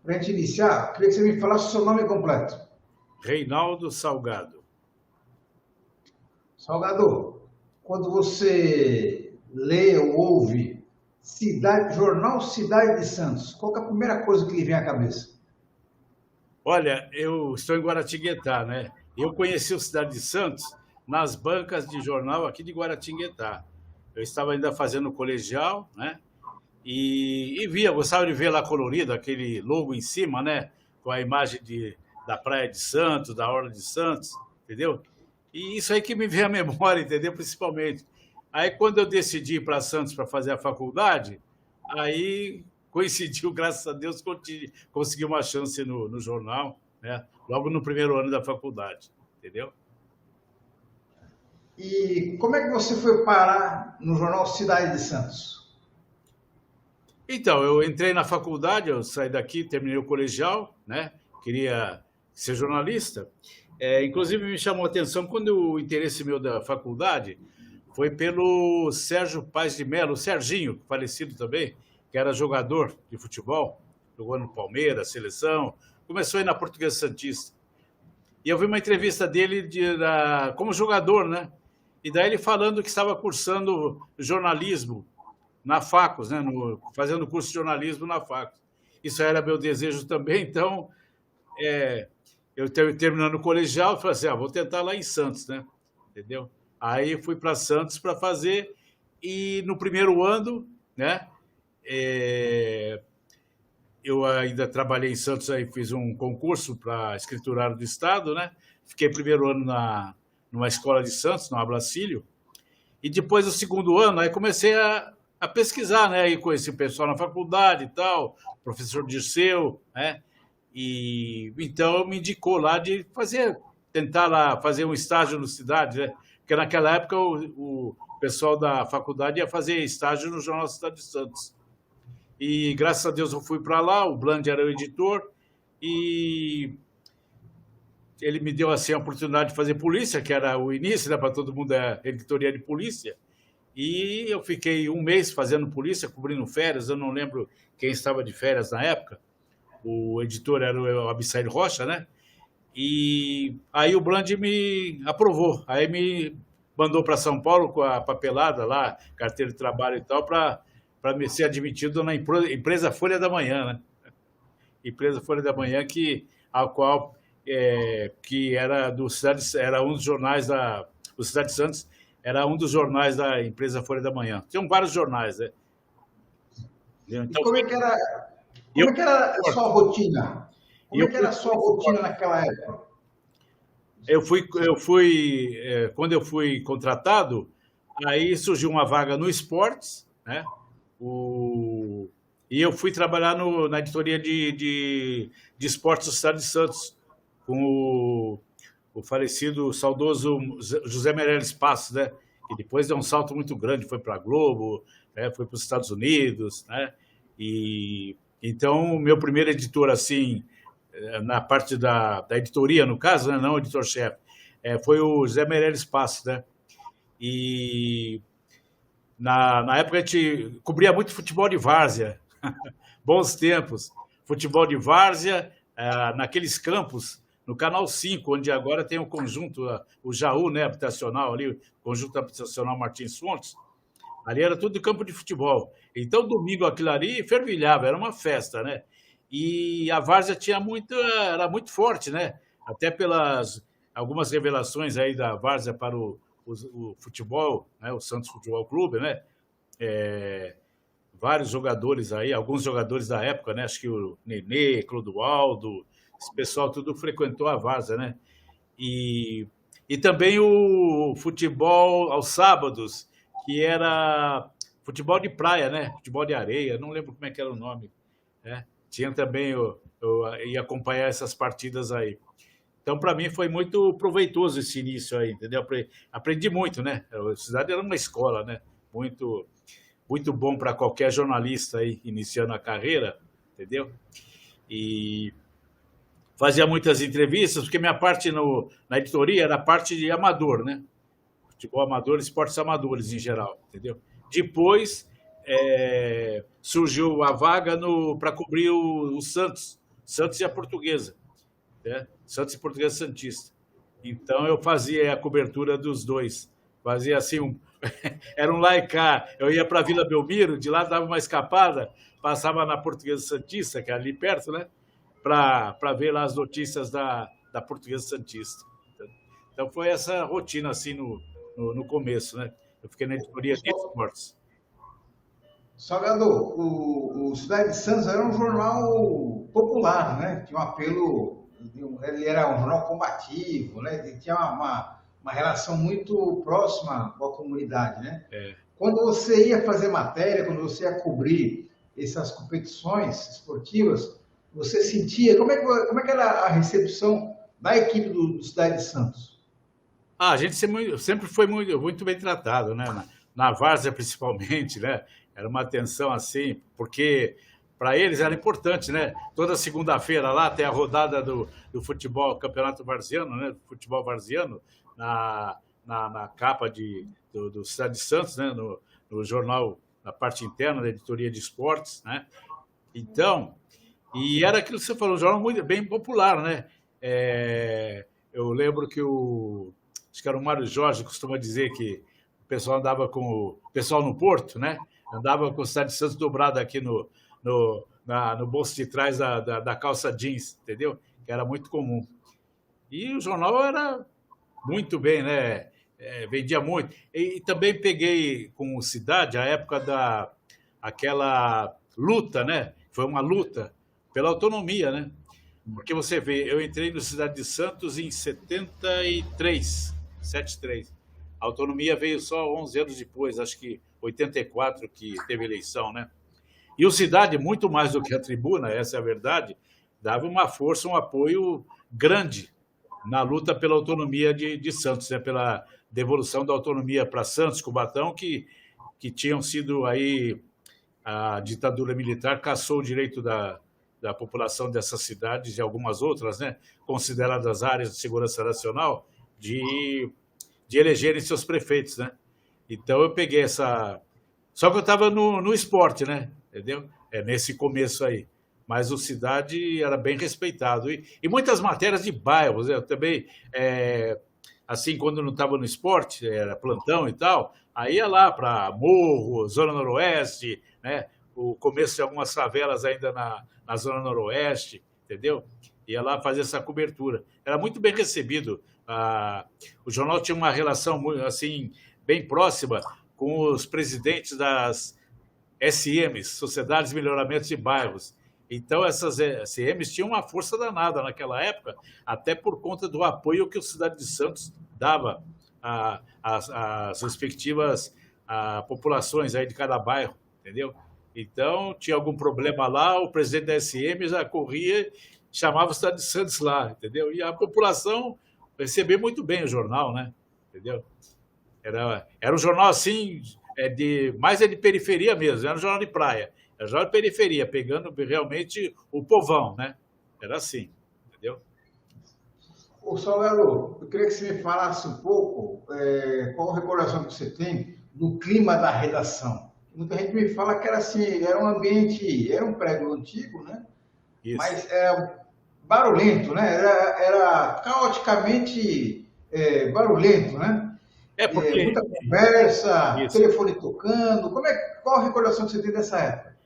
Para a gente iniciar, queria que você me falasse o seu nome completo. Reinaldo Salgado. Salgado, quando você lê ou ouve Jornal Cidade de Santos, qual é a primeira coisa que lhe vem à cabeça? Olha, eu estou em Guaratinguetá, né? Eu conheci o Cidade de Santos nas bancas de jornal aqui de Guaratinguetá. Eu estava ainda fazendo colegial, né? E via, gostava de ver lá colorido, aquele logo em cima, né? Com a imagem da Praia de Santos, da Orla de Santos, entendeu? E isso aí que me vem à memória, entendeu? Principalmente. Aí, quando eu decidi ir para Santos para fazer a faculdade, aí coincidiu, graças a Deus, consegui uma chance no jornal, né? Logo no primeiro ano da faculdade, entendeu? E como é que você foi parar no Jornal Cidade de Santos? Então, eu entrei na faculdade, eu saí daqui, terminei o colegial, né? Queria ser jornalista. Inclusive, me chamou a atenção quando o interesse meu da faculdade foi pelo Sérgio Paes de Mello, o Serginho, falecido também, que era jogador de futebol, jogou no Palmeiras, seleção, começou aí na Portuguesa Santista. E eu vi uma entrevista dele como jogador, né? E daí ele falando que estava cursando jornalismo na Facos, né? Fazendo curso de jornalismo na Facos. Isso era meu desejo também, então eu terminando o colegial, falei assim, vou tentar lá em Santos, né? Entendeu? Aí fui para Santos para fazer, e no primeiro ano, né? Eu ainda trabalhei em Santos, aí fiz um concurso para escriturário do Estado, né? Fiquei primeiro ano numa escola de Santos, no Abracílio, e depois do segundo ano, aí comecei a pesquisar, né? Aí conheci o pessoal na faculdade e tal, professor Dirceu, né? E então me indicou lá de tentar lá fazer um estágio no Cidade, né? Porque naquela época o pessoal da faculdade ia fazer estágio no Jornal Cidade de Santos. E graças a Deus eu fui para lá, o Bland era o editor, e ele me deu assim a oportunidade de fazer polícia, que era o início, né, para todo mundo, a editoria de polícia. E eu fiquei um mês fazendo polícia, cobrindo férias, eu não lembro quem estava de férias na época. O editor era o Abissair Rocha, né? E aí o Bland me aprovou, aí me mandou para São Paulo com a papelada lá, carteira de trabalho e tal, para me ser admitido na empresa Folha da Manhã, né? Empresa Folha da Manhã, a qual que era era um dos jornais o Cidade de Santos era um dos jornais da empresa Folha da Manhã. Tinham vários jornais, né? E Então, como é que era a sua rotina? Como é que era a sua rotina naquela época? Quando eu fui contratado, aí surgiu uma vaga no esportes, né? E eu fui trabalhar na editoria de esportes do Cidade de Santos, com o falecido, saudoso José Meirelles Passos, né? Que depois deu um salto muito grande, foi para a Globo, né? Foi para os Estados Unidos, né? E então, o meu primeiro editor, assim, na parte da editoria, no caso, né? Não o editor-chefe, foi o José Meirelles Passos, né? E na época a gente cobria muito futebol de várzea, bons tempos, futebol de várzea, naqueles campos, no Canal 5, onde agora tem o conjunto, o Jaú, né, habitacional ali, o conjunto habitacional Martins Fontes, ali era tudo de campo de futebol. Então, domingo aquilo ali fervilhava, era uma festa, né? E a várzea era muito forte, né? Até pelas algumas revelações aí da várzea para o futebol, né? O Santos Futebol Clube, né? Vários jogadores aí, alguns jogadores da época, né? Acho que o Nenê, Clodoaldo, esse pessoal tudo frequentou a várzea, né? E também o futebol aos sábados, que era futebol de praia, né? Futebol de areia, não lembro como é que era o nome, né? Tinha também, eu ia acompanhar essas partidas aí. Então, para mim, foi muito proveitoso esse início aí, entendeu? Aprendi muito, né? A cidade era uma escola, né? Muito, muito bom para qualquer jornalista aí iniciando a carreira, entendeu? E fazia muitas entrevistas, porque minha parte na editoria era a parte de amador, né? Futebol amador, esportes amadores em geral, entendeu? Depois surgiu a vaga para cobrir o Santos, Santos e a Portuguesa, né? Santos e Portuguesa Santista. Então eu fazia a cobertura dos dois. Fazia assim, era um lá e cá. Eu ia para a Vila Belmiro, de lá dava uma escapada, passava na Portuguesa Santista, que é ali perto, né? Para ver lá as notícias da Portuguesa Santista. Então foi essa rotina assim no começo, né? Eu fiquei na editoria de esportes. Salgado, o Cidade de Santos era um jornal popular, né? Tinha um apelo, ele era um jornal combativo, né? Ele tinha uma relação muito próxima com a comunidade, né? Quando você ia fazer matéria, quando você ia cobrir essas competições esportivas, você sentia, como é que era a recepção da equipe do Cidade de Santos? A gente sempre foi muito bem tratado, né? Na várzea, principalmente, né? Era uma atenção assim, porque para eles era importante, né? Toda segunda-feira lá tem a rodada do futebol, campeonato varziano, né? Futebol varziano, na capa do Cidade de Santos, né? No jornal, na parte interna da editoria de esportes, né? Então, e era aquilo que você falou, um jornal muito bem popular, né? Eu lembro que acho que era o Mário Jorge, costuma dizer que o pessoal andava com o pessoal no Porto, né? Andava com o Cidade de Santos dobrado aqui no bolso de trás da calça jeans, entendeu? Que era muito comum. E o jornal era muito bem, né? Vendia muito. E também peguei com o Cidade a época aquela luta, né? Foi uma luta pela autonomia, né? Porque você vê, eu entrei no Cidade de Santos em 73. A autonomia veio só 11 anos depois, acho que 84 que teve eleição, né? E o Cidade, muito mais do que a Tribuna, essa é a verdade, dava uma força, um apoio grande na luta pela autonomia de Santos, né? Pela devolução da autonomia para Santos, Cubatão, que tinham sido aí, a ditadura militar cassou o direito da população dessas cidades e algumas outras, né? Consideradas áreas de segurança nacional, de elegerem seus prefeitos, né? Então eu peguei essa... Só que eu estava no esporte, né? Entendeu? Nesse começo aí. Mas o Cidade era bem respeitado. E muitas matérias de bairros, né? Eu também, assim, quando não estava no esporte, era plantão e tal, aí ia lá para Morro, Zona Noroeste, né? O começo de algumas favelas ainda na Zona Noroeste, entendeu? Ia lá fazer essa cobertura. Era muito bem recebido. O jornal tinha uma relação assim, bem próxima com os presidentes das SMs, Sociedades de Melhoramento de Bairros. Então, essas SMs tinham uma força danada naquela época, até por conta do apoio que o Cidade de Santos dava às respectivas populações aí de cada bairro, entendeu? Então, tinha algum problema lá, o presidente da SM já corria, chamava o Cidade de Santos lá, entendeu? E a população recebeu muito bem o jornal, né? Entendeu? Era um jornal assim, mais de periferia mesmo, era um jornal de praia. Era um jornal de periferia, pegando realmente o povão, né? Era assim, entendeu? Ô, Salgado, eu queria que você me falasse um pouco qual a recordação que você tem do clima da redação. Muita gente me fala que era assim, era um ambiente, era um prédio antigo, né? Isso. Mas era barulhento, né? Era caoticamente barulhento, né? Porque... muita conversa, isso. Telefone tocando. Qual a recordação que você tem dessa época?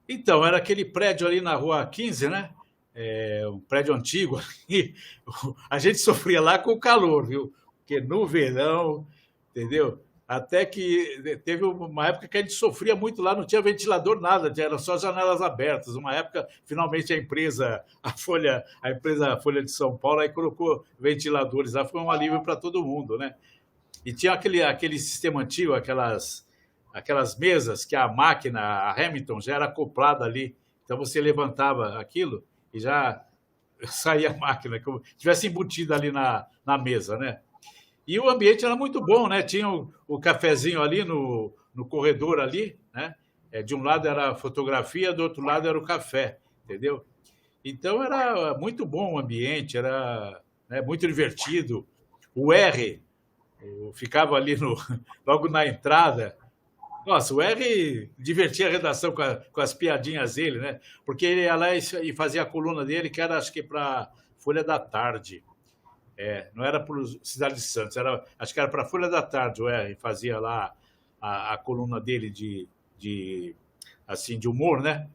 Então, era aquele prédio ali na Rua 15, né? Um prédio antigo. E a gente sofria lá com o calor, viu? Porque no verão, entendeu? Até que teve uma época que a gente sofria muito lá, não tinha ventilador, nada, eram só janelas abertas. Uma época, finalmente, a Folha de São Paulo aí colocou ventiladores lá, foi um alívio para todo mundo, né? E tinha aquele sistema antigo, aquelas mesas que a máquina, a Hamilton, já era acoplada ali. Então você levantava aquilo e já saía a máquina, como se tivesse embutida ali na mesa, né? E o ambiente era muito bom, né? Tinha o cafezinho ali no corredor ali, né? De um lado era a fotografia, do outro lado era o café, entendeu? Então era muito bom o ambiente, era, né, muito divertido. O R ficava ali logo na entrada, Nossa, o R divertia a redação com as piadinhas dele, né? Porque ele ia lá e fazia a coluna dele, que era, acho que, para Folha da Tarde. Não era para Cidade de Santos, acho que era para Folha da Tarde. O R fazia lá a coluna dele assim, de humor, né?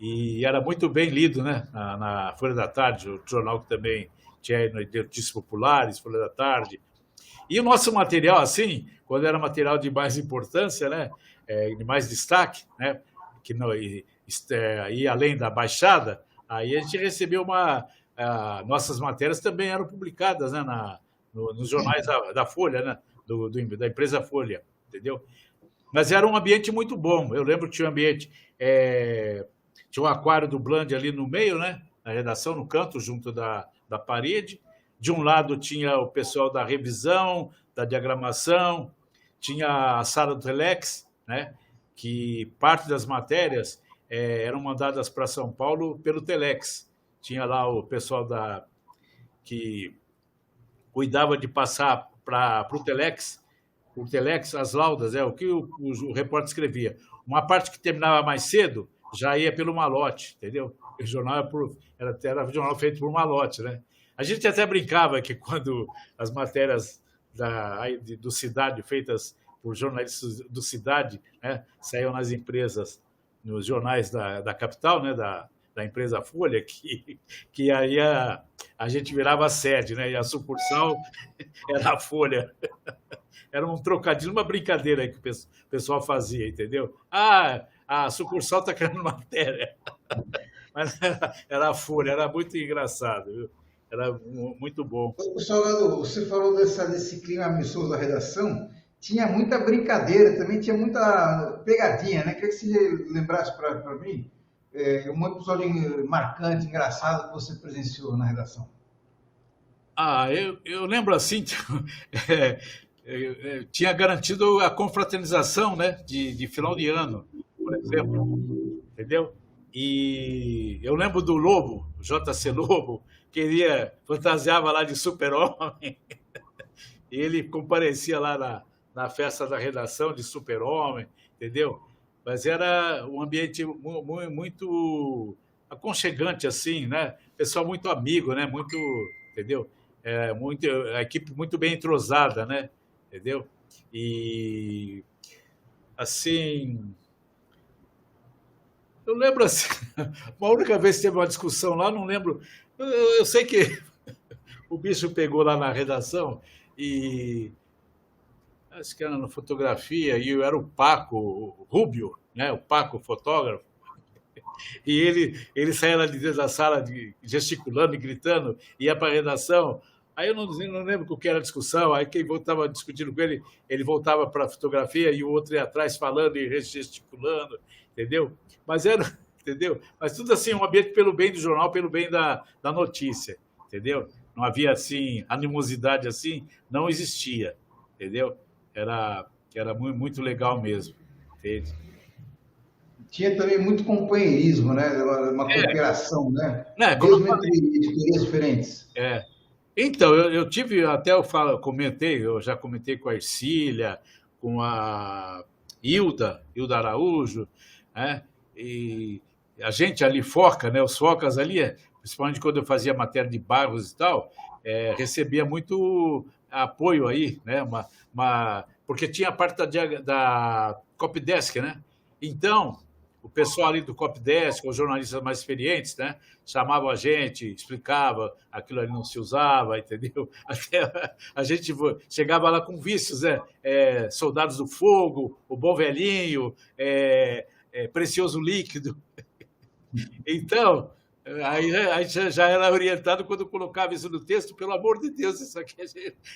E era muito bem lido, né? Na Folha da Tarde, o jornal que também tinha notícias populares, Folha da Tarde. E o nosso material, assim, quando era material de mais importância, né, de mais destaque, né, que não, ia além da baixada, aí a gente recebeu nossas matérias também eram publicadas, né, nos jornais da Folha, né, da empresa Folha, entendeu? Mas era um ambiente muito bom. Eu lembro que tinha um ambiente, tinha um aquário do Bland ali no meio, né, na redação, no canto, junto da parede. De um lado tinha o pessoal da revisão, da diagramação, tinha a sala do Telex, né, que parte das matérias eram mandadas para São Paulo pelo Telex. Tinha lá o pessoal que cuidava de passar para o Telex as laudas, o que o repórter escrevia. Uma parte que terminava mais cedo já ia pelo malote, entendeu? O jornal era um jornal feito por malote, né? A gente até brincava que quando as matérias do Cidade, feitas por jornalistas do Cidade, né, saíam nas empresas, nos jornais da capital, né, da empresa Folha, que aí a gente virava a sede, né, e a sucursal era a Folha. Era um trocadilho, uma brincadeira aí que o pessoal fazia, entendeu? A sucursal está querendo matéria. Mas era a Folha, era muito engraçado, viu? Era muito bom. Salgado, você falou desse clima amistoso da redação, tinha muita brincadeira, também tinha muita pegadinha, né? Queria que você lembrasse para mim um episódio marcante, engraçado que você presenciou na redação. Eu lembro assim, tinha garantido a confraternização, né, de final de ano, por exemplo, entendeu? E eu lembro do Lobo, JC Lobo, fantasiava lá de super-homem, e ele comparecia lá na festa da redação de super-homem, entendeu? Mas era um ambiente muito aconchegante, assim, né? Pessoal muito amigo, né? Muito, entendeu? A equipe muito bem entrosada, né? Entendeu? E, assim... Eu lembro assim, uma única vez que teve uma discussão lá, não lembro. Eu sei que o bicho pegou lá na redação e acho que era na fotografia e eu era o Paco, o Rubio, né? O Paco, fotógrafo. E ele saía lá de dentro da sala gesticulando e gritando, ia para a redação. Aí eu não lembro o que era a discussão. Aí quem estava discutindo com ele voltava para a fotografia e o outro ia atrás falando e gesticulando, entendeu? Entendeu? Mas tudo assim, um ambiente pelo bem do jornal, pelo bem da notícia, entendeu? Não havia, assim, animosidade assim, não existia, entendeu? Era muito, muito legal mesmo, entende? Tinha também muito companheirismo, né? Uma cooperação, né? Mesmo entre editoриas diferentes. Então, eu tive, até eu já comentei com a Ercília, com a Hilda Araújo, né? E a gente ali foca, né? Os focas ali, principalmente quando eu fazia matéria de bairros e tal, recebia muito apoio aí, né? Porque tinha a parte da Copdesk, né? Então, o pessoal ali do Copdesk, os jornalistas mais experientes, né? Chamavam a gente, explicava, aquilo ali não se usava, entendeu? Até a gente chegava lá com vícios, né? Soldados do Fogo, o Bom Velhinho, Precioso Líquido. Então, aí já era orientado quando colocava isso no texto, pelo amor de Deus,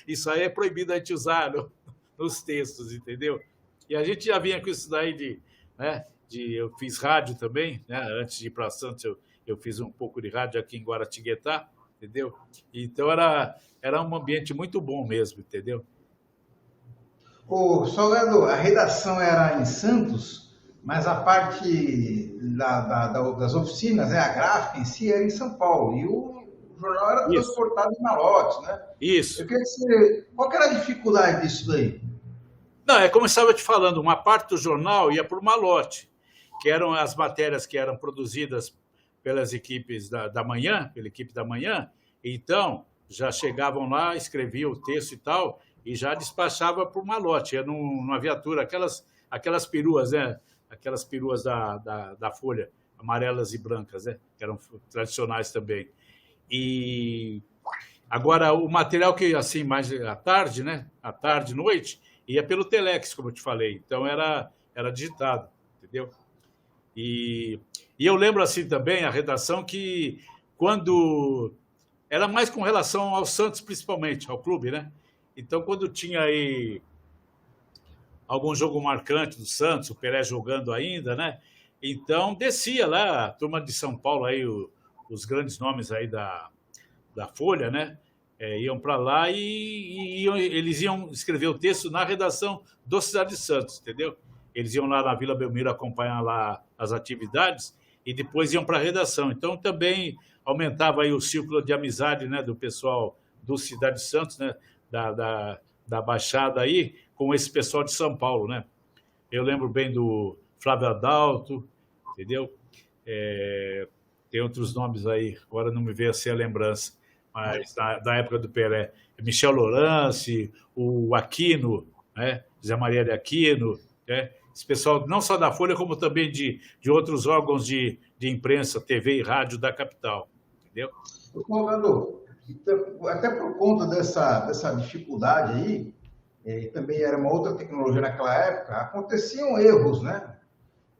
isso aí é proibido a gente usar nos textos, entendeu? E a gente já vinha com isso daí eu fiz rádio também, né? Antes de ir para Santos, eu fiz um pouco de rádio aqui em Guaratinguetá, entendeu? Então era um ambiente muito bom mesmo, entendeu? Ô, Salgado, a redação era em Santos, mas a parte das oficinas, né, a gráfica em si, era em São Paulo. E o jornal era transportado em malotes, né? Isso. Eu queria saber, qual que era a dificuldade disso daí? Não, é como eu estava te falando, uma parte do jornal ia para o malote, que eram as matérias que eram produzidas pelas equipes da manhã, pela equipe da manhã, então já chegavam lá, escreviam o texto e tal, e já despachava para o malote, ia numa viatura, aquelas peruas, né? Aquelas peruas da Folha, amarelas e brancas, né? Que eram tradicionais também. E agora, o material que, assim, mais à tarde, né? À tarde, noite, ia pelo Telex, como eu te falei. Então, era digitado, entendeu? E eu lembro, assim, também, a redação, que quando... Era mais com relação ao Santos, principalmente, ao clube, né? Então, quando tinha aí algum jogo marcante do Santos, o Pelé jogando ainda, né? Então, descia lá, a turma de São Paulo, aí, os grandes nomes aí da Folha, né? Iam para lá e eles iam escrever o texto na redação do Cidade de Santos, entendeu? Eles iam lá na Vila Belmiro acompanhar lá as atividades e depois iam para a redação. Então, também aumentava aí o círculo de amizade, né, do pessoal do Cidade de Santos, né, da Baixada aí, com esse pessoal de São Paulo, né? Eu lembro bem do Flávio Adalto, entendeu? Tem outros nomes aí, agora não me veio assim a lembrança, mas da época do Pelé. Michel Lorance, o Aquino, né? Zé Maria de Aquino, né? Esse pessoal não só da Folha, como também de outros órgãos de imprensa, TV e rádio da capital, entendeu? Ronaldo, até por conta dessa dificuldade aí, também era uma outra tecnologia naquela época, aconteciam erros, né?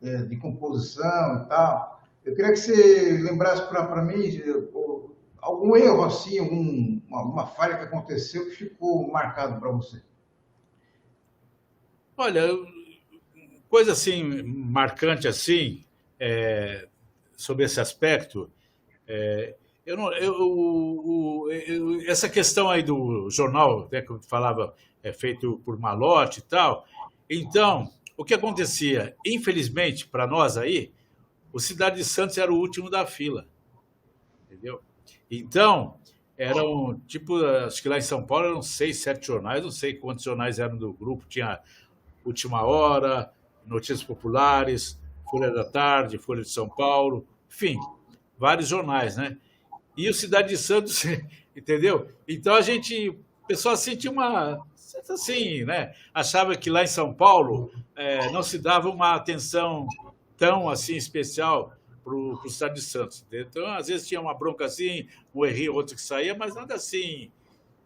De composição e tal. Eu queria que você lembrasse para mim algum erro assim, uma falha que aconteceu que ficou marcado para você. Olha, coisa assim marcante assim sobre esse aspecto, essa questão aí do jornal, né, que eu falava, feito por malote e tal. Então, o que acontecia? Infelizmente, para nós aí, o Cidade de Santos era o último da fila, entendeu? Então, eram, tipo, acho que lá em São Paulo eram 6, 7 jornais, não sei quantos jornais eram do grupo, tinha Última Hora, Notícias Populares, Folha da Tarde, Folha de São Paulo, enfim, vários jornais, né? E o Cidade de Santos, entendeu? Então o pessoal sentia assim, né? Achava que lá em São Paulo não se dava uma atenção tão assim especial para o Cidade de Santos. Entendeu? Então, às vezes tinha uma bronca assim, um errinho, outro que saía, mas nada assim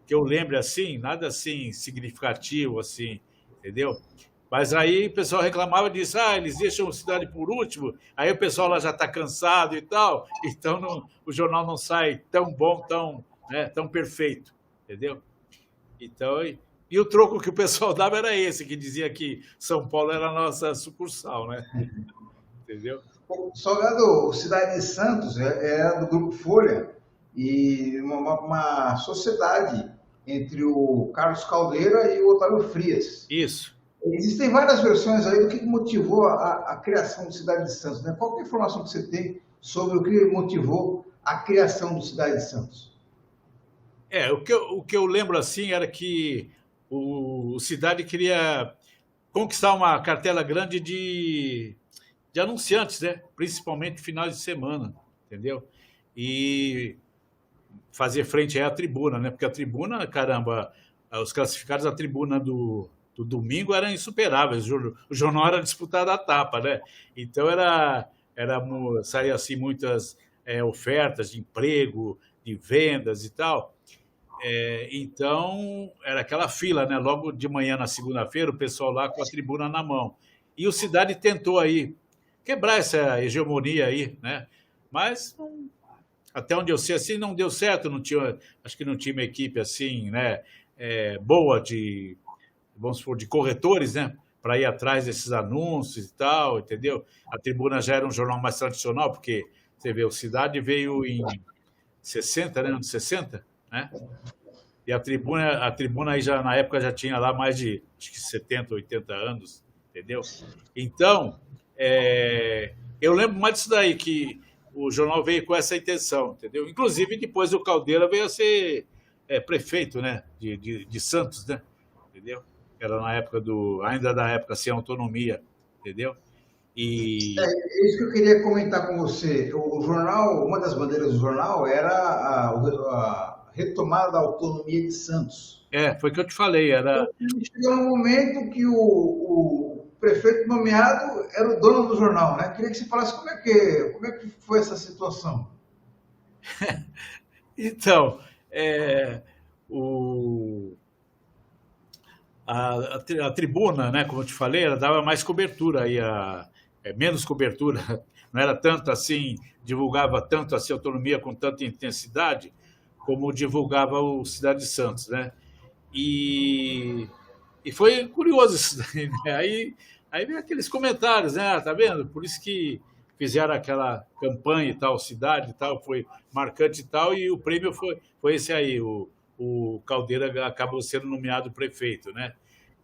que eu lembre assim, nada assim significativo assim, entendeu? Mas aí o pessoal reclamava disso, eles deixam a cidade por último, aí o pessoal lá já está cansado e tal, então o jornal não sai tão bom, tão perfeito, entendeu? Então, e o troco que o pessoal dava era esse, que dizia que São Paulo era a nossa sucursal, né? Entendeu? Salgado, o Cidade de Santos era do Grupo Folha e uma sociedade entre o Carlos Caldeira e o Otávio Frias. Isso. Existem várias versões aí do que motivou a criação do Cidade de Santos, né? Qual é a informação que você tem sobre o que motivou a criação do Cidade de Santos? O que eu lembro assim era que o Cidade queria conquistar uma cartela grande de anunciantes, né? Principalmente finais de semana, entendeu? E fazer frente à tribuna, né? Porque a tribuna, caramba, os classificados da tribuna do domingo eram insuperáveis. O jornal era disputado à tapa, né? Então saía assim muitas ofertas de emprego, de vendas e tal. Então era aquela fila, né? Logo de manhã na segunda-feira, o pessoal lá com a tribuna na mão. E o Cidade tentou aí quebrar essa hegemonia aí, né? Mas até onde eu sei assim não deu certo, acho que não tinha uma equipe assim, né? Boa vamos supor, de corretores, né? Para ir atrás desses anúncios e tal, entendeu? A Tribuna já era um jornal mais tradicional, porque você vê, o Cidade veio em 60, né? Anos 60, né? E a Tribuna aí já, na época, já tinha lá mais de, acho que 70, 80 anos, entendeu? Então, eu lembro mais disso daí, que o jornal veio com essa intenção, entendeu? Inclusive, depois o Caldeira veio a ser prefeito, né? De Santos, né? Entendeu? era na época ainda da época sem autonomia, entendeu? E É isso que eu queria comentar com você. O jornal, uma das bandeiras do jornal era a retomada da autonomia de Santos. foi o que eu te falei, era Chegou um momento que o prefeito nomeado era o dono do jornal, né? Queria que você falasse como é que foi essa situação. então, o, a tribuna, né, como eu te falei, ela dava mais cobertura aí, menos cobertura, não era tanto assim, divulgava tanto assim a autonomia com tanta intensidade como divulgava o Cidade de Santos, né? E, e foi curioso isso daí, né? Aí vem aqueles comentários, né? Tá vendo? Por isso que fizeram aquela campanha e tal, cidade e tal, foi marcante e tal, e o prêmio foi esse aí, o Caldeira acabou sendo nomeado prefeito, né?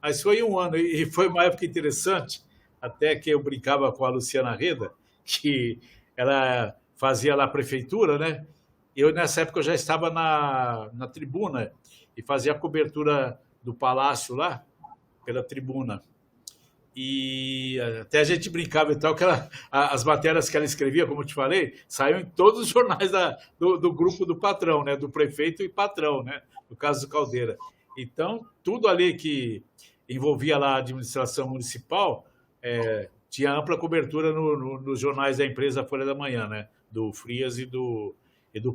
Mas foi um ano, e foi uma época interessante, até que eu brincava com a Luciana Reda, que ela fazia lá a prefeitura, né? Eu, nessa época, eu já estava na tribuna e fazia a cobertura do palácio lá, pela tribuna. E até a gente brincava e tal, que as matérias que ela escrevia, como eu te falei, saíam em todos os jornais do grupo do patrão, né? Do prefeito e patrão, né? No caso do Caldeira. Então, tudo ali que envolvia lá a administração municipal tinha ampla cobertura nos jornais da empresa Folha da Manhã, né? Do Frias e do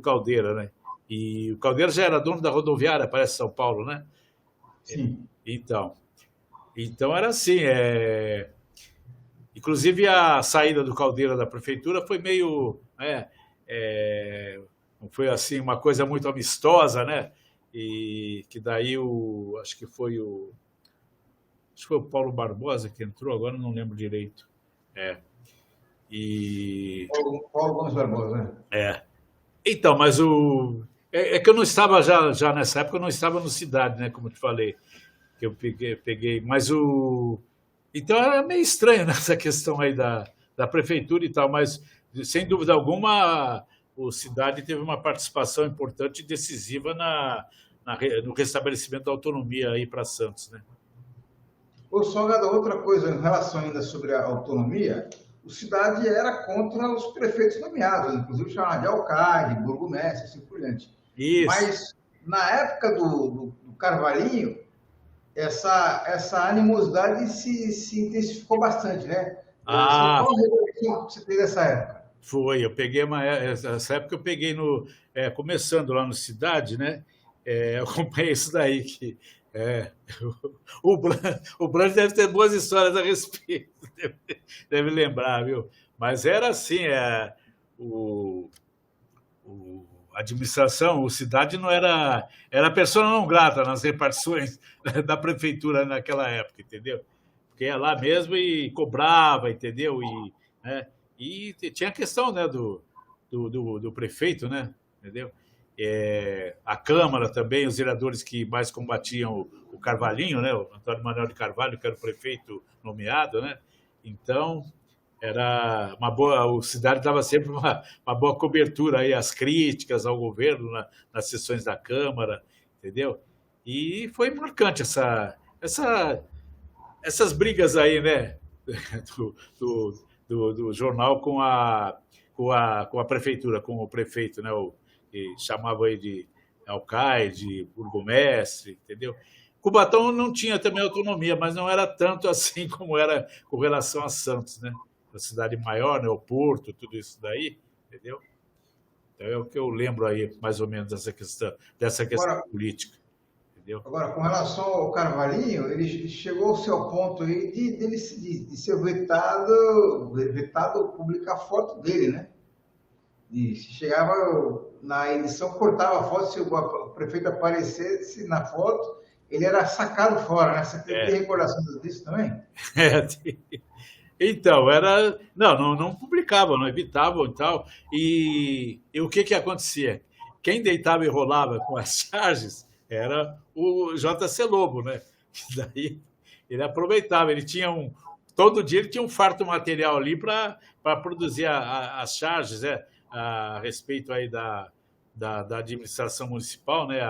Caldeira, né? E o Caldeira já era dono da rodoviária, parece São Paulo, né? Sim. Então era assim, inclusive a saída do Caldeira da prefeitura foi meio, não foi assim uma coisa muito amistosa, né? E que daí acho que foi o Paulo Barbosa que entrou, agora não lembro direito. E Paulo Gomes Barbosa, né? então, mas é que eu não estava já nessa época, eu não estava no Cidade, né? Como eu te falei, que eu peguei, mas então era meio estranho nessa questão aí da prefeitura e tal, mas sem dúvida alguma o Cidade teve uma participação importante e decisiva no restabelecimento da autonomia aí para Santos, né? Ô, Salgado, outra coisa em relação ainda sobre a autonomia, o Cidade era contra os prefeitos nomeados, inclusive chamava de alcalde, burgomestre, assim por diante. Isso. Mas na época do Carvalhinho, essa animosidade se intensificou bastante, né? Qual a revolução que você teve dessa época? Eu peguei essa época eu peguei começando lá no Cidade, né? Eu acompanhei isso daí que o Blanche deve ter boas histórias a respeito, deve lembrar, viu? Mas era assim, o, a administração, o Cidade não era persona não grata nas repartições da prefeitura naquela época, entendeu? Porque ia lá mesmo e cobrava, entendeu? Né? E tinha a questão, né, do prefeito, né? Entendeu? A Câmara também, os vereadores que mais combatiam o Carvalhinho, né? O Antônio Manuel de Carvalho, que era o prefeito nomeado, né? Então, era uma boa. O Cidade dava sempre uma boa cobertura aí às críticas ao governo nas sessões da Câmara, entendeu? E foi marcante essas brigas aí, né? Do jornal com a prefeitura, com o prefeito, né? Que chamava aí de alcaide, burgomestre, entendeu? Cubatão não tinha também autonomia, mas não era tanto assim como era com relação a Santos, né? A cidade maior, né? O Porto, tudo isso daí, entendeu? Então é o que eu lembro aí, mais ou menos, dessa questão Agora, política, entendeu? agora, com relação ao Carvalhinho, ele chegou-se ao ponto aí de ser vetado publicar foto dele, né? E se chegava na edição, cortava a foto, se o prefeito aparecesse na foto, ele era sacado fora, né? Você tem recordação disso também? Então, não publicavam, não evitavam e tal. E o que acontecia? Quem deitava e rolava com as charges era o JC Lobo, né? Que daí ele aproveitava, todo dia ele tinha um farto material ali para produzir as charges, né? A respeito aí da administração municipal, né?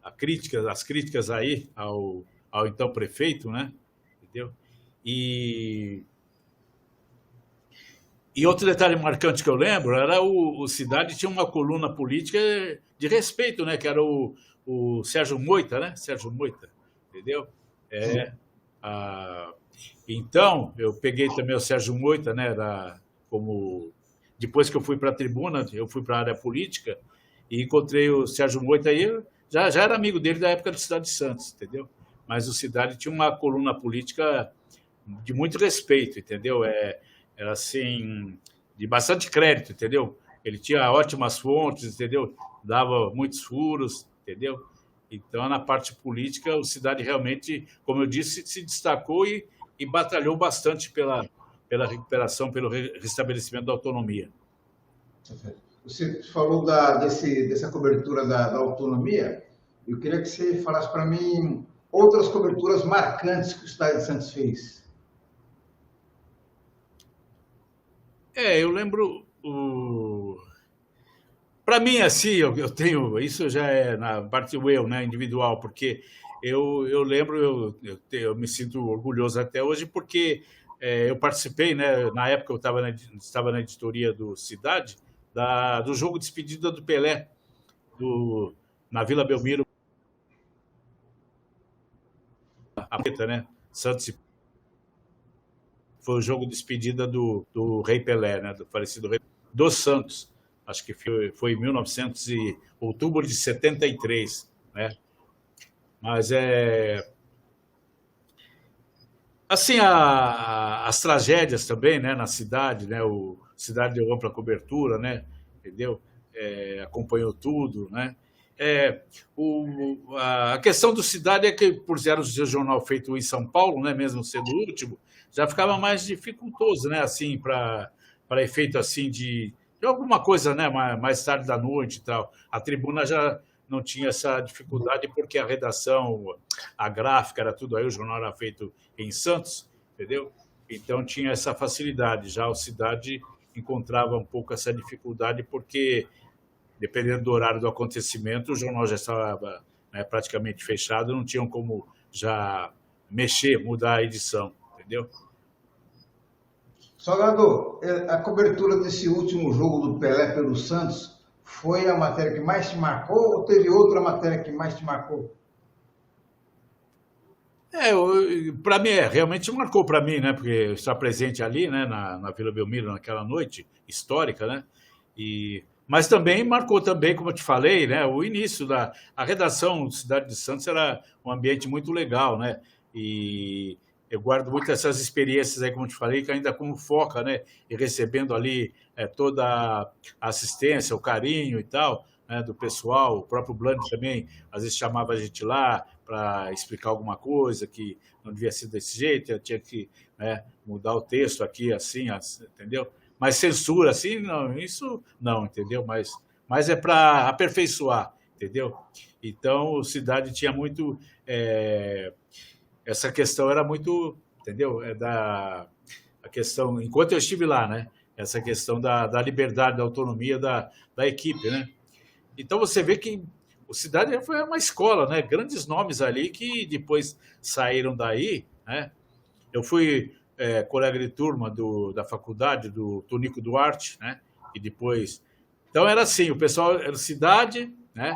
as críticas aí ao então prefeito, né? Entendeu? E outro detalhe marcante que eu lembro era o Cidade tinha uma coluna política de respeito, né? Que era o Sérgio Moita, né? Sérgio Moita, entendeu? A, então, eu peguei também o Sérgio Moita, né? Depois que eu fui para a tribuna, eu fui para a área política e encontrei o Sérgio Moita aí, já era amigo dele da época do Cidade de Santos, entendeu? Mas o Cidade tinha uma coluna política de muito respeito, entendeu? Era assim, de bastante crédito, entendeu? Ele tinha ótimas fontes, entendeu? Dava muitos furos, entendeu? Então, na parte política, o Cidade realmente, como eu disse, se destacou e batalhou bastante pela recuperação, pelo restabelecimento da autonomia. Você falou dessa cobertura da autonomia. Eu queria que você falasse para mim outras coberturas marcantes que o Cidade de Santos fez. Eu lembro. Para mim, assim, eu tenho. Isso já é na parte eu, né, individual, porque eu lembro, eu me sinto orgulhoso até hoje, porque eu participei, né, na época eu estava na editoria do Cidade, do jogo de despedida do Pelé, na Vila Belmiro, a Preta, né? Santos. Foi o jogo de despedida do Rei Pelé, né, do falecido Rei dos Santos. Acho que foi em outubro de 73, né? Mas assim, as tragédias também, né, na cidade, né? O Cidade deu ampla cobertura, né? Entendeu? Acompanhou tudo, né? A questão do Cidade é que, por ser um jornal feito em São Paulo, né, mesmo sendo o último, já ficava mais dificultoso, né, assim, para efeito assim de alguma coisa, né, mais tarde da noite e tal. A tribuna já não tinha essa dificuldade porque a redação, a gráfica era tudo aí, o jornal era feito em Santos, entendeu? Então tinha essa facilidade. Já o Cidade encontrava um pouco essa dificuldade porque, dependendo do horário do acontecimento, o jornal já estava, né, praticamente fechado, não tinham como já mudar a edição, entendeu? Salgado, a cobertura desse último jogo do Pelé pelo Santos foi a matéria que mais te marcou ou teve outra matéria que mais te marcou? Para mim, realmente marcou para mim, né? Porque estar presente ali, né, na Vila Belmiro naquela noite histórica, né? Mas também marcou também, como eu te falei, né, o início a redação do Cidade de Santos era um ambiente muito legal, né? E eu guardo muito essas experiências aí, como eu te falei, que ainda como foca, né? E recebendo ali toda a assistência, o carinho e tal, né, do pessoal. O próprio Bland também, às vezes, chamava a gente lá para explicar alguma coisa que não devia ser desse jeito, eu tinha que, né, mudar o texto aqui, assim, entendeu? Mas censura, assim, não, isso não, entendeu? Mas é para aperfeiçoar, entendeu? Então, o Cidade tinha muito... essa questão era muito, entendeu? A questão, enquanto eu estive lá, né? Essa questão da liberdade, da autonomia da equipe, né? Então, você vê que o Cidade foi uma escola, né? Grandes nomes ali que depois saíram daí, né? Eu fui colega de turma da faculdade, do Tonico Duarte, né? E depois... Então, era assim, o pessoal era Cidade, né?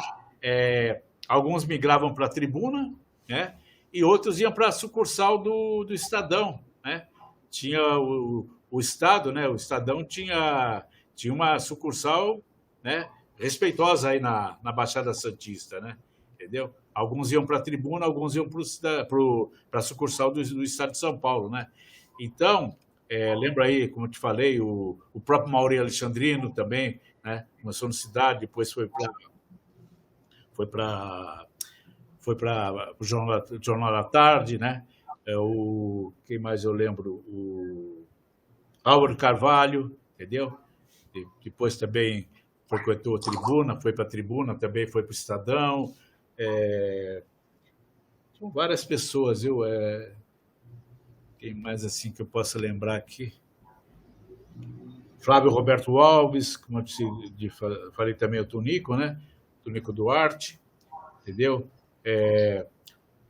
Alguns migravam para a tribuna, né? E outros iam para a sucursal do Estadão, né? Tinha o Estado, né? O Estadão tinha uma sucursal, né, respeitosa aí na Baixada Santista, né? Entendeu? Alguns iam para a tribuna, alguns iam para a sucursal do Estado de São Paulo, né? Então, lembra aí, como eu te falei, o próprio Mauri Alexandrino também, né? Começou no Cidade, depois foi para o Jornal da Tarde, né? Quem mais eu lembro? O Álvaro Carvalho, entendeu? Depois também frequentou a tribuna, foi para a tribuna, também foi para o Estadão. São várias pessoas, viu? Quem mais assim que eu possa lembrar aqui? Flávio Roberto Alves, como eu falei também, o Tonico, né? Tonico Duarte. entendeu?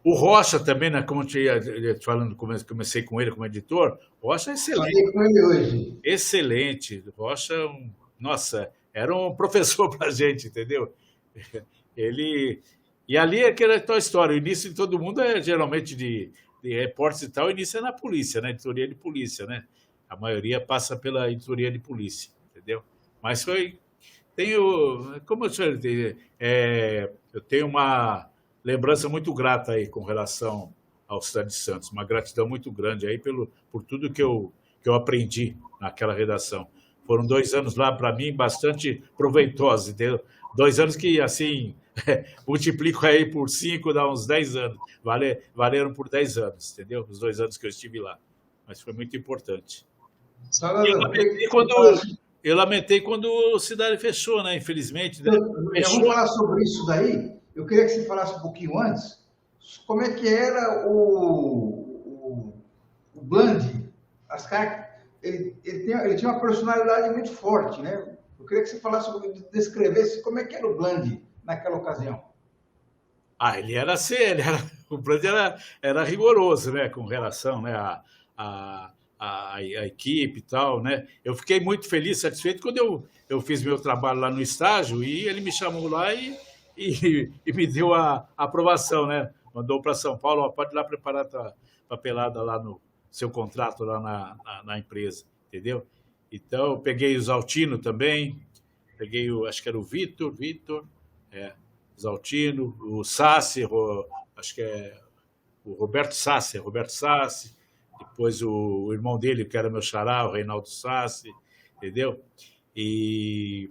O Rocha também, né, como eu tinha falando, comecei com ele como editor, o Rocha é excelente. Falei com ele hoje. Excelente. O Rocha, nossa, era um professor para a gente, entendeu? Ele. E ali é aquela tua história. O início de todo mundo é geralmente de repórteres e tal, o início é na polícia, né? Editoria de polícia, né? A maioria passa pela editoria de polícia, entendeu? Mas foi. Tenho. Como eu te eu tenho uma lembrança muito grata aí com relação ao Cidade de Santos, uma gratidão muito grande aí por tudo que eu aprendi naquela redação. Foram 2 anos lá, para mim, bastante proveitosos, entendeu? 2 anos que, assim, multiplico aí por 5, dá uns 10 anos. Valeram por 10 anos, entendeu? Os 2 anos que eu estive lá. Mas foi muito importante. Eu lamentei quando o Cidade fechou, né? Infelizmente. Né? Vamos falar sobre isso daí. Eu queria que você falasse um pouquinho antes. Como é que era o Bland? Ele tinha uma personalidade muito forte, né? Eu queria que você falasse, descrevesse como é que era o Bland naquela ocasião. Ele era assim, o Bland era rigoroso, né? Com relação, né, a equipe e tal, né? Eu fiquei muito feliz, satisfeito quando eu fiz meu trabalho lá no estágio e ele me chamou lá e me deu a aprovação, né? Mandou para São Paulo, pode ir lá preparar a papelada lá no seu contrato lá na empresa, entendeu? Então, eu peguei o Zaltino também, peguei acho que era o Vitor, Zaltino, o Sassi, acho que é o Roberto Sassi, depois o irmão dele, que era meu xará, o Reinaldo Sassi, entendeu? E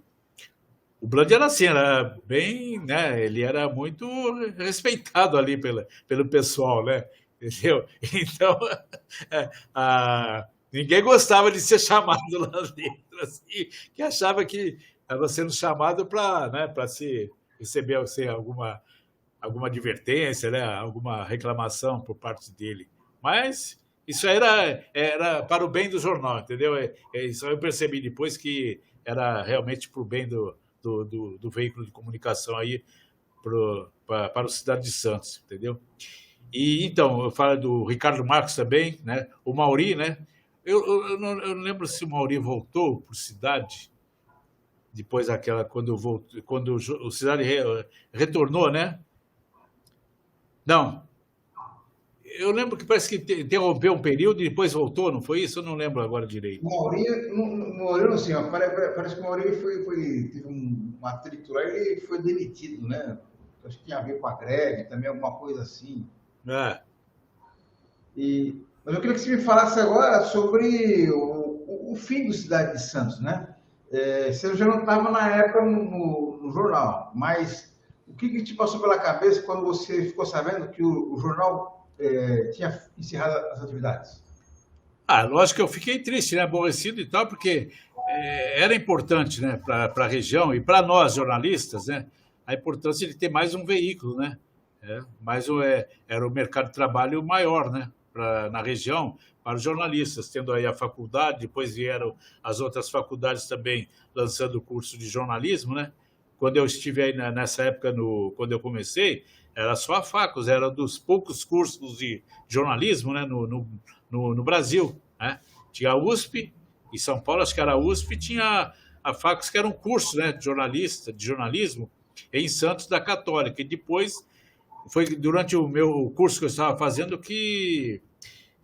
o Bland era assim, era bem, né? Ele era muito respeitado ali pelo pessoal, né? Entendeu? Então, ninguém gostava de ser chamado lá dentro, assim, que achava que estava sendo chamado para, né, para se receber assim, alguma advertência, né, alguma reclamação por parte dele. Mas isso era para o bem do jornal, entendeu? Isso eu percebi depois que era realmente para o bem do veículo de comunicação aí para o Cidade de Santos, entendeu? E então, eu falo do Ricardo Marques também, né? O Mauri, né? Eu não lembro se o Mauri voltou por Cidade, depois quando o Cidade retornou, né? Não. Eu lembro que parece que interrompeu um período e depois voltou, não foi isso? Eu não lembro agora direito. O Mauri não sei, parece que o Mauri teve uma atrito lá e ele foi demitido, né? Acho que tinha a ver com a greve, também alguma coisa assim. Mas eu queria que você me falasse agora sobre o fim do Cidade de Santos, né? Você já não estava na época no jornal, mas o que te passou pela cabeça quando você ficou sabendo que o jornal tinha encerrado as atividades? Lógico que eu fiquei triste, né? Aborrecido e tal, porque era importante, né, para a região e para nós jornalistas, né, a importância de ter mais um veículo, né? Era o mercado de trabalho maior, né, na região, para os jornalistas, tendo aí a faculdade, depois vieram as outras faculdades também lançando o curso de jornalismo, né? Quando eu estive aí nessa época, quando eu comecei, era só a Facos, era dos poucos cursos de jornalismo, né, no Brasil, né? Tinha a USP, em São Paulo, acho que era a USP, tinha a Facos, que era um curso, né, de jornalismo, em Santos, da Católica. E depois, foi durante o meu curso que eu estava fazendo que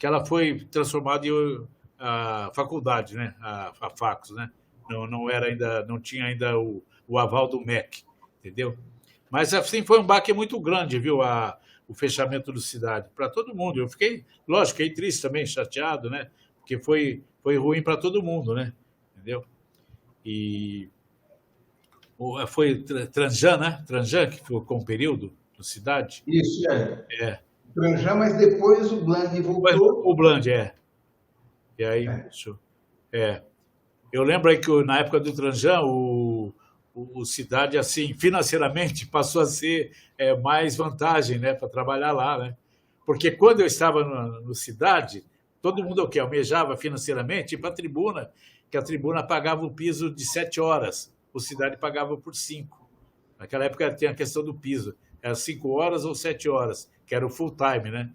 ela foi transformada em a faculdade, né, a Facos, né? Não tinha ainda o aval do MEC, entendeu? Mas, assim, foi um baque muito grande, viu, o fechamento do Cidade, para todo mundo. Eu fiquei triste também, chateado, né? Porque foi ruim para todo mundo, né? Entendeu? E foi Tranjan, né? Tranjan que ficou um período no Cidade. Isso, Tranjan, mas depois o Bland voltou. O Bland, E aí, eu lembro aí que na época do Tranjan, o Cidade, assim, financeiramente, passou a ser mais vantagem, né, para trabalhar lá, né? Porque quando eu estava no Cidade, todo mundo almejava financeiramente ir para a Tribuna, que a Tribuna pagava o piso de 7 horas, o Cidade pagava por 5. Naquela época tinha a questão do piso. Era 5 horas ou 7 horas, que era o full time, né?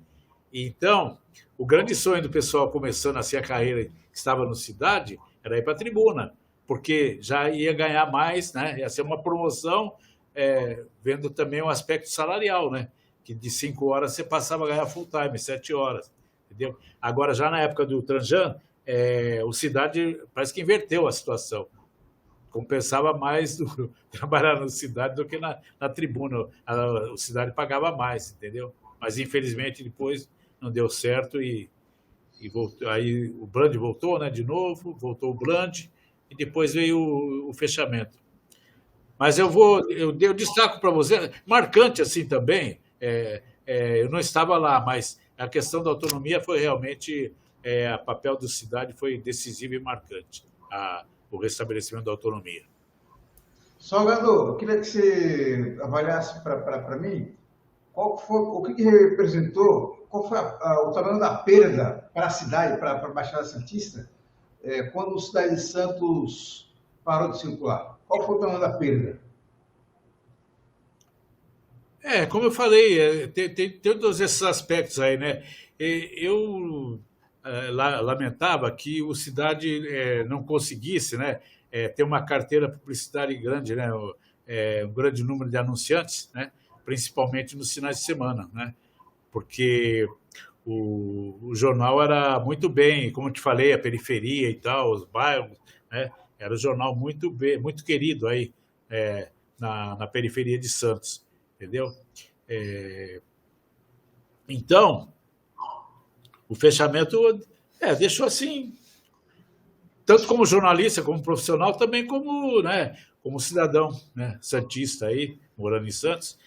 Então, o grande sonho do pessoal começando assim a carreira que estava no Cidade era ir para a tribuna, porque já ia ganhar mais, né? Ia ser uma promoção, vendo também o aspecto salarial, né? Que de 5 horas você passava a ganhar full time, 7 horas, entendeu? Agora, já na época do Tranjan, o Cidade parece que inverteu a situação. Compensava mais trabalhar na Cidade do que na tribuna. O Cidade pagava mais, entendeu? Mas, infelizmente, depois não deu certo e voltou. Aí o Brand voltou, né, de novo, voltou o Brand e depois veio o fechamento. Mas eu destaco para você, marcante assim também, eu não estava lá, mas a questão da autonomia foi realmente, o papel da Cidade foi decisivo e marcante, o restabelecimento da autonomia. Salgado, eu queria que você avaliasse para mim o que representou, qual foi o tamanho da perda para a cidade, para a Baixada Santista, quando o Cidade de Santos parou de circular. Qual foi o tamanho da perda? Como eu falei, tem todos esses aspectos aí, né? Eu lamentava que o Cidade não conseguisse, né, ter uma carteira publicitária grande, né, um grande número de anunciantes, né, principalmente nos finais de semana, né, porque o jornal era muito bem, como eu te falei, a periferia e tal, os bairros, né, era um jornal muito bem, muito querido aí na periferia de Santos, entendeu? Então, o fechamento deixou assim, tanto como jornalista, como profissional, também como, né, como cidadão, né, santista aí, morando em Santos,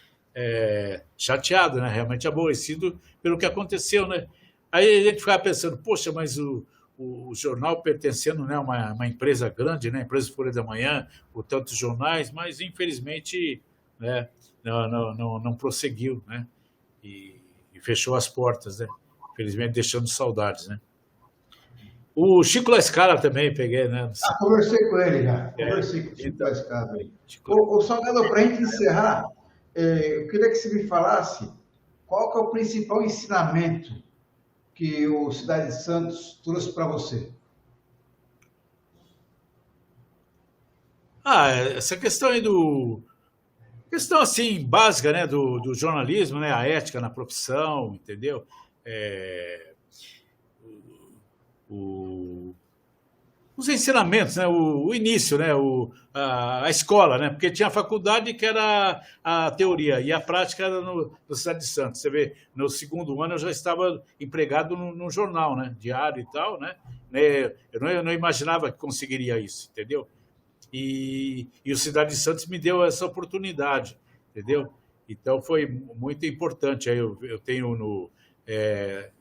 chateado, né, realmente aborrecido pelo que aconteceu, né. Aí a gente ficava pensando, poxa, mas o jornal pertencendo, né, a uma empresa grande, né, empresa Folha da Manhã, por tantos jornais, mas infelizmente, né, não prosseguiu, né, e fechou as portas, né, infelizmente deixando saudades, né. O Chico Lascala também peguei, né? Conversei com ele já. Conversei com o Chico Lascala aí. O Salgado, para a gente encerrar, eu queria que você me falasse qual que é o principal ensinamento que o Cidade de Santos trouxe para você. Essa questão aí questão assim, básica, né, do jornalismo, né, a ética na profissão, entendeu? Os ensinamentos, né, o início, né, a escola, né, porque tinha a faculdade que era a teoria e a prática era no Cidade de Santos. Você vê, no segundo ano eu já estava empregado no jornal, né, diário e tal, né, eu não imaginava que conseguiria isso, entendeu? E o Cidade de Santos me deu essa oportunidade, entendeu? Então foi muito importante. Aí eu tenho,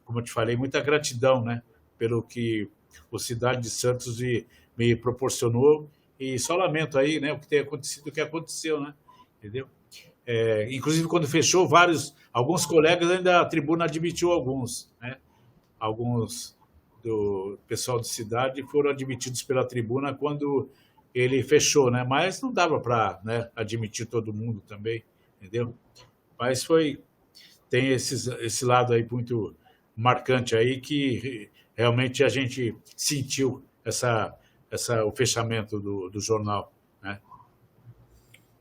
como eu te falei, muita gratidão, né, pelo que o Cidade de Santos me proporcionou, e só lamento aí, né, o que tem acontecido, o que aconteceu, né, entendeu? Inclusive, quando fechou, alguns colegas, ainda a tribuna admitiu alguns, né, alguns do pessoal de Cidade foram admitidos pela tribuna quando ele fechou, né, mas não dava para, né, admitir todo mundo também, entendeu? Mas tem esse lado aí muito marcante aí que realmente a gente sentiu o fechamento do jornal, né?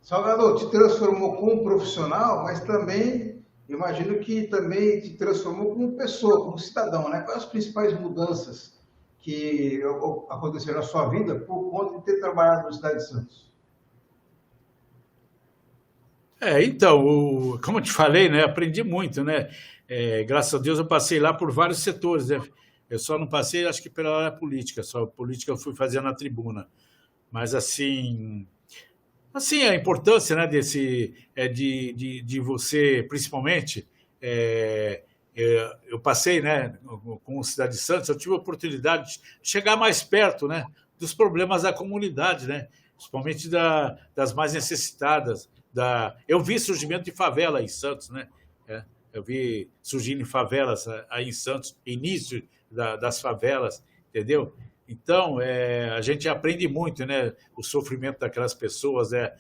Salvador, te transformou como profissional, mas também, imagino que também te transformou como pessoa, como cidadão, né? Quais as principais mudanças que aconteceram na sua vida por conta de ter trabalhado no Cidade de Santos? Então, como eu te falei, né, aprendi muito, né? Graças a Deus eu passei lá por vários setores, né? Eu só não passei, acho que pela área política, só a política eu fui fazer na tribuna. Mas assim a importância, né, de você, principalmente, eu passei, né, com o Cidade de Santos, eu tive a oportunidade de chegar mais perto, né, dos problemas da comunidade, né, principalmente das mais necessitadas. Eu vi surgimento de favela em Santos, né, eu vi surgindo favelas aí em Santos, início das favelas, entendeu? Então, a gente aprende muito, né? O sofrimento daquelas pessoas, né?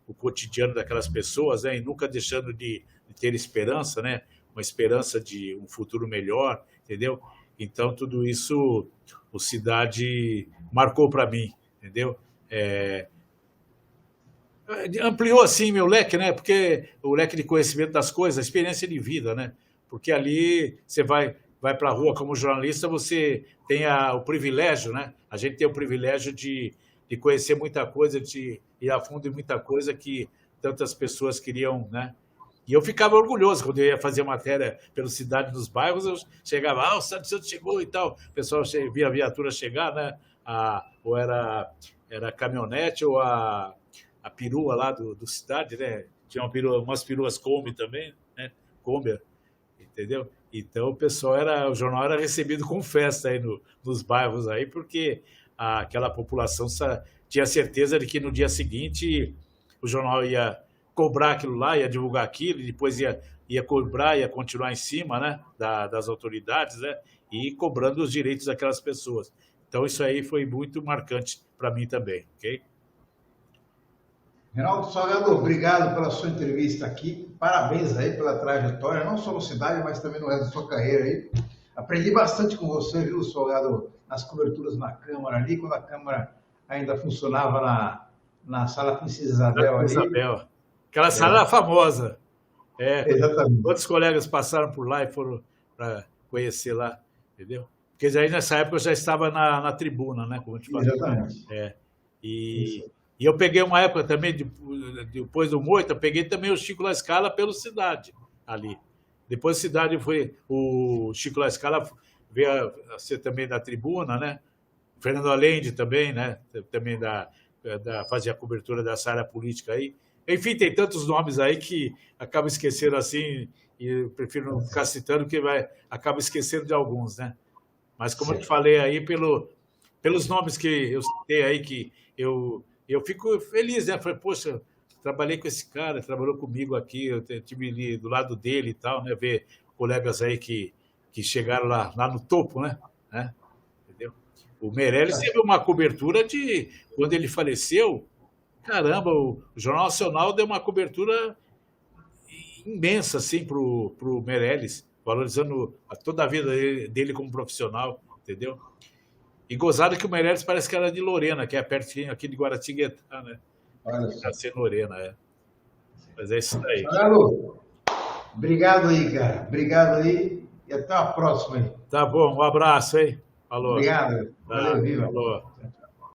o cotidiano daquelas pessoas, né? E nunca deixando de ter esperança, né? Uma esperança de um futuro melhor, entendeu? Então, tudo isso o Cidade marcou para mim, entendeu? Ampliou assim meu leque, né? Porque o leque de conhecimento das coisas, a experiência de vida, né? Porque ali você vai para a rua como jornalista, você tem o privilégio, né? A gente tem o privilégio de conhecer muita coisa, de ir a fundo em muita coisa que tantas pessoas queriam, né? E eu ficava orgulhoso quando eu ia fazer matéria pela cidade dos bairros, eu chegava, o Cidade de Santos chegou e tal, o pessoal via a viatura chegar, né? Ou era caminhonete ou a perua lá do Cidade, né? Tinha umas peruas Kombi também, né? Kombi, entendeu? Então o jornal era recebido com festa aí nos bairros aí, porque aquela população tinha certeza de que no dia seguinte o jornal ia cobrar aquilo lá, ia divulgar aquilo, e depois ia cobrar, ia continuar em cima, né, das autoridades, né, e cobrando os direitos daquelas pessoas. Então isso aí foi muito marcante para mim também, ok? Reinaldo Salgado, obrigado pela sua entrevista aqui. Parabéns aí pela trajetória, não só no Cidade, mas também no resto da sua carreira aí. Aprendi bastante com você, viu, Salgado, nas coberturas na Câmara ali, quando a Câmara ainda funcionava na Sala Princesa Isabel ali. Isabel. Aquela sala era famosa. Exatamente. Outros colegas passaram por lá e foram para conhecer lá, entendeu? Porque aí nessa época eu já estava na tribuna, né? Como eu te falei. Exatamente. E eu peguei uma época também, depois do Moita, peguei também o Chico La Scala pelo Cidade, ali. Depois da Cidade foi o Chico La Scala, veio a ser também da tribuna, né? Fernando Allende também, né? Também fazia a cobertura dessa área política aí. Enfim, tem tantos nomes aí que acaba esquecendo assim, e eu prefiro não ficar citando, porque acaba esquecendo de alguns, né? Mas como eu te falei aí, pelos nomes que eu citei aí, que eu fico feliz, né? Falei, poxa, trabalhei com esse cara, trabalhou comigo aqui, eu tive ali do lado dele e tal, né? Ver colegas aí que chegaram lá no topo, né? Entendeu? O Meirelles teve uma cobertura de quando ele faleceu. Caramba, o Jornal Nacional deu uma cobertura imensa assim para o Meirelles, valorizando toda a vida dele como profissional, entendeu? E gozado que o Meirelles parece que era de Lorena, que é pertinho aqui de Guaratinguetá, né? Nasceu em Lorena, Mas é isso aí. Obrigado aí, cara. Obrigado aí e até a próxima aí. Tá bom, um abraço, hein? Falou. Obrigado. Valeu, viva. Falou.